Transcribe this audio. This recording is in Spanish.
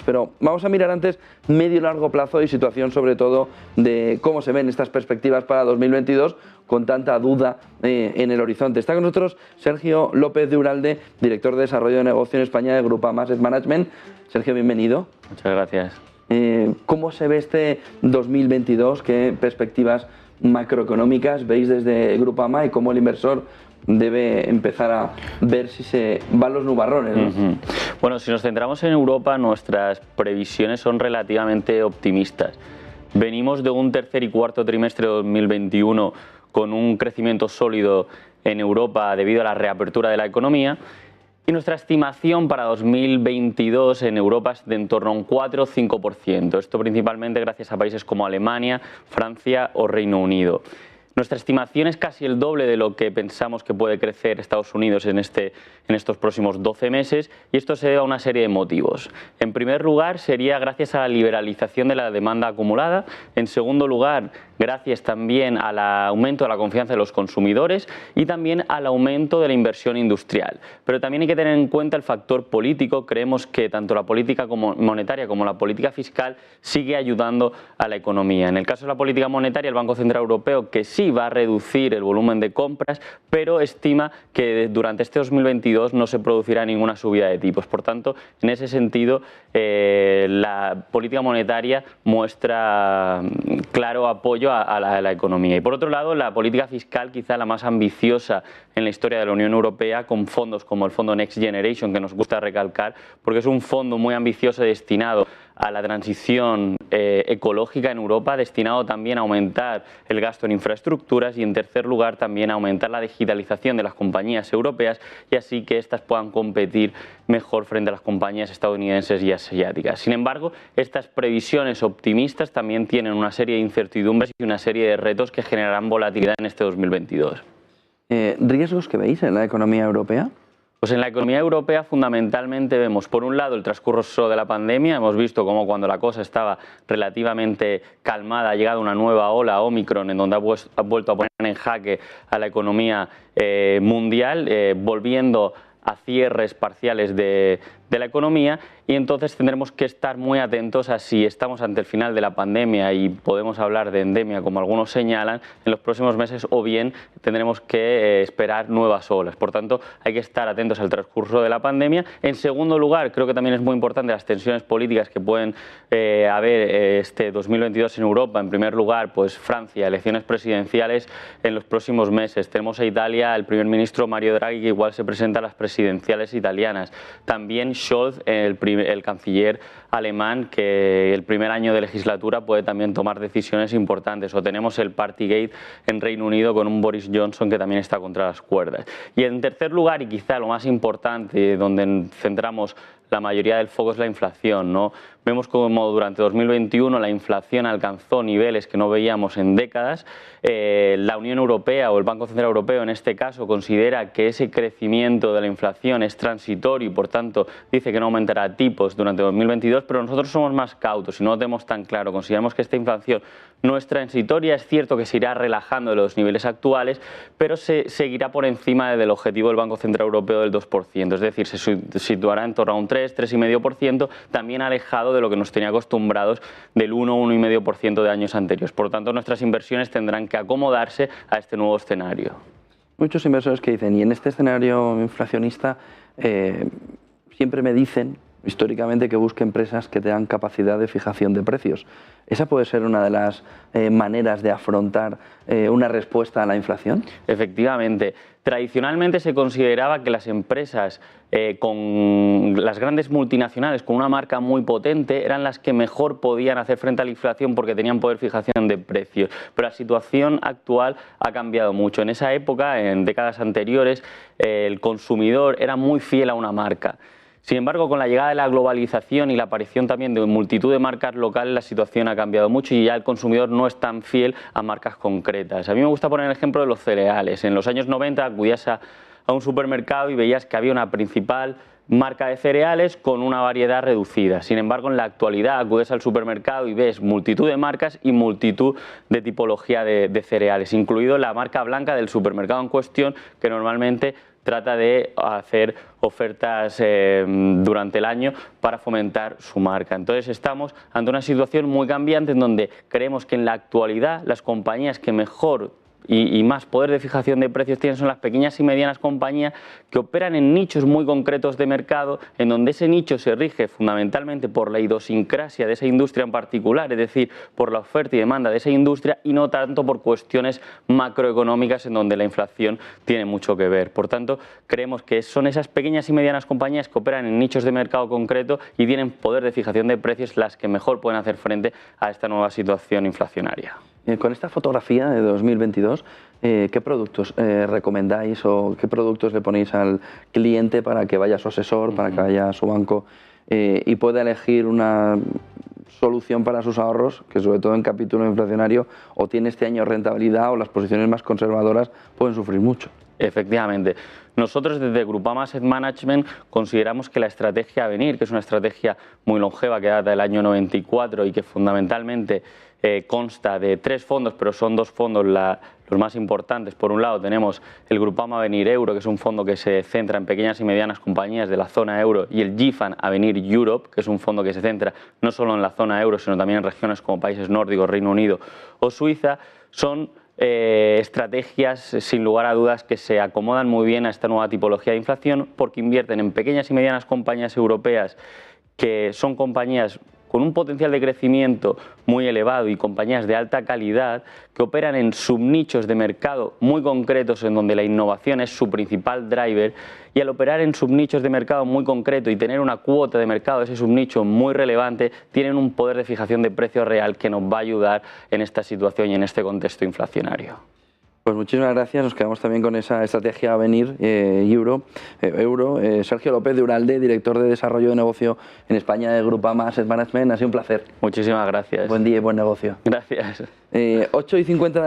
Pero vamos a mirar antes medio y largo plazo y situación sobre todo de cómo se ven estas perspectivas para 2022 con tanta duda en el horizonte. Está con nosotros Sergio López de Uralde, director de Desarrollo de Negocio en España de Grupama Asset Management. Sergio, bienvenido. Muchas gracias. ¿Cómo se ve este 2022? ¿Qué perspectivas macroeconómicas veis desde Grupama y cómo el inversor debe empezar a ver si se van los nubarrones, ¿no? Bueno, si nos centramos en Europa, nuestras previsiones son relativamente optimistas. Venimos de un tercer y cuarto trimestre de 2021 con un crecimiento sólido en Europa debido a la reapertura de la economía, y nuestra estimación para 2022 en Europa es de en torno a un 4 o 5%. Esto principalmente gracias a países como Alemania, Francia o Reino Unido. Nuestra estimación es casi el doble de lo que pensamos que puede crecer Estados Unidos en estos próximos 12 meses, y esto se debe a una serie de motivos. En primer lugar, sería gracias a la liberalización de la demanda acumulada. En segundo lugar, gracias también al aumento de la confianza de los consumidores y también al aumento de la inversión industrial. Pero también hay que tener en cuenta el factor político. Creemos que tanto la política monetaria como la política fiscal sigue ayudando a la economía. En el caso de la política monetaria, el Banco Central Europeo, que sí va a reducir el volumen de compras, pero estima que durante este 2022 no se producirá ninguna subida de tipos. Por tanto, en ese sentido, la política monetaria muestra claro apoyo a la economía. Y por otro lado, la política fiscal, quizá la más ambiciosa en la historia de la Unión Europea, con fondos como el fondo Next Generation, que nos gusta recalcar, porque es un fondo muy ambicioso destinado a la transición ecológica en Europa, destinado también a aumentar el gasto en infraestructuras y, en tercer lugar, también a aumentar la digitalización de las compañías europeas, y así que éstas puedan competir mejor frente a las compañías estadounidenses y asiáticas. Sin embargo, estas previsiones optimistas también tienen una serie de incertidumbres y una serie de retos que generarán volatilidad en este 2022. ¿Riesgos que veis en la economía europea? Pues en la economía europea fundamentalmente vemos, por un lado, el transcurso de la pandemia. Hemos visto cómo cuando la cosa estaba relativamente calmada ha llegado una nueva ola Omicron, en donde ha vuelto a poner en jaque a la economía mundial, volviendo a cierres parciales de la economía, y entonces tendremos que estar muy atentos a si estamos ante el final de la pandemia y podemos hablar de endemia, como algunos señalan, en los próximos meses, o bien tendremos que esperar nuevas olas. Por tanto, hay que estar atentos al transcurso de la pandemia. En segundo lugar, creo que también es muy importante las tensiones políticas que pueden haber este 2022 en Europa. En primer lugar, pues Francia, elecciones presidenciales en los próximos meses. Tenemos a Italia, el primer ministro Mario Draghi, que igual se presenta a las presidenciales italianas. También Scholz, el canciller alemán, que el primer año de legislatura puede también tomar decisiones importantes. O tenemos el Partygate en Reino Unido con un Boris Johnson que también está contra las cuerdas. Y en tercer lugar, y quizá lo más importante, donde centramos la mayoría del foco, es la inflación, ¿no? Vemos como durante 2021 la inflación alcanzó niveles que no veíamos en décadas. La Unión Europea, o el Banco Central Europeo en este caso, considera que ese crecimiento de la inflación es transitorio y por tanto dice que no aumentará tipos durante 2022, pero nosotros somos más cautos y no lo tenemos tan claro. Consideramos que esta inflación no es transitoria. Es cierto que se irá relajando de los niveles actuales, pero se seguirá por encima del objetivo del Banco Central Europeo del 2%, es decir, se situará en torno a un 3,5%, también alejado de lo que nos tenía acostumbrados del 1,5% de años anteriores. Por lo tanto, nuestras inversiones tendrán que acomodarse a este nuevo escenario. Muchos inversores que dicen, y en este escenario inflacionista siempre me dicen históricamente que busque empresas que tengan capacidad de fijación de precios. ¿Esa puede ser una de las maneras de afrontar una respuesta a la inflación? Efectivamente. Tradicionalmente se consideraba que las empresas con las grandes multinacionales con una marca muy potente eran las que mejor podían hacer frente a la inflación porque tenían poder de fijación de precios. Pero la situación actual ha cambiado mucho. En esa época, en décadas anteriores, el consumidor era muy fiel a una marca. Sin embargo, con la llegada de la globalización y la aparición también de multitud de marcas locales, la situación ha cambiado mucho y ya el consumidor no es tan fiel a marcas concretas. A mí me gusta poner el ejemplo de los cereales. En los años 90 acudías a un supermercado y veías que había una principal marca de cereales con una variedad reducida. Sin embargo, en la actualidad acudes al supermercado y ves multitud de marcas y multitud de tipología de cereales, incluido la marca blanca del supermercado en cuestión, que normalmente trata de hacer ofertas durante el año para fomentar su marca. Entonces estamos ante una situación muy cambiante en donde creemos que en la actualidad las compañías que mejor y más poder de fijación de precios tienen son las pequeñas y medianas compañías que operan en nichos muy concretos de mercado, en donde ese nicho se rige fundamentalmente por la idiosincrasia de esa industria en particular, es decir, por la oferta y demanda de esa industria y no tanto por cuestiones macroeconómicas en donde la inflación tiene mucho que ver. Por tanto, creemos que son esas pequeñas y medianas compañías que operan en nichos de mercado concreto y tienen poder de fijación de precios las que mejor pueden hacer frente a esta nueva situación inflacionaria. Con esta fotografía de 2022, ¿qué productos recomendáis o qué productos le ponéis al cliente para que vaya a su asesor, para que vaya a su banco y pueda elegir una solución para sus ahorros, que sobre todo en capítulo inflacionario o tiene este año rentabilidad o las posiciones más conservadoras pueden sufrir mucho? Efectivamente. Nosotros desde Groupama Asset Management consideramos que la estrategia Avenir, que es una estrategia muy longeva que data del año 94 y que fundamentalmente consta de 3 fondos, pero son 2 fondos los más importantes. Por un lado tenemos el Groupama Avenir Euro, que es un fondo que se centra en pequeñas y medianas compañías de la zona euro, y el GFAN Avenir Europe, que es un fondo que se centra no solo en la zona euro, sino también en regiones como países nórdicos, Reino Unido o Suiza. Son estrategias, sin lugar a dudas, que se acomodan muy bien a esta nueva tipología de inflación porque invierten en pequeñas y medianas compañías europeas que son compañías con un potencial de crecimiento muy elevado y compañías de alta calidad que operan en subnichos de mercado muy concretos en donde la innovación es su principal driver, y al operar en subnichos de mercado muy concreto y tener una cuota de mercado de ese subnicho muy relevante, tienen un poder de fijación de precio real que nos va a ayudar en esta situación y en este contexto inflacionario. Pues muchísimas gracias, nos quedamos también con esa estrategia Avenir Euro. Sergio López de Uralde, director de desarrollo de negocio en España de Groupama Asset Management, ha sido un placer. Muchísimas gracias. Buen día y buen negocio. Gracias. 8:50 de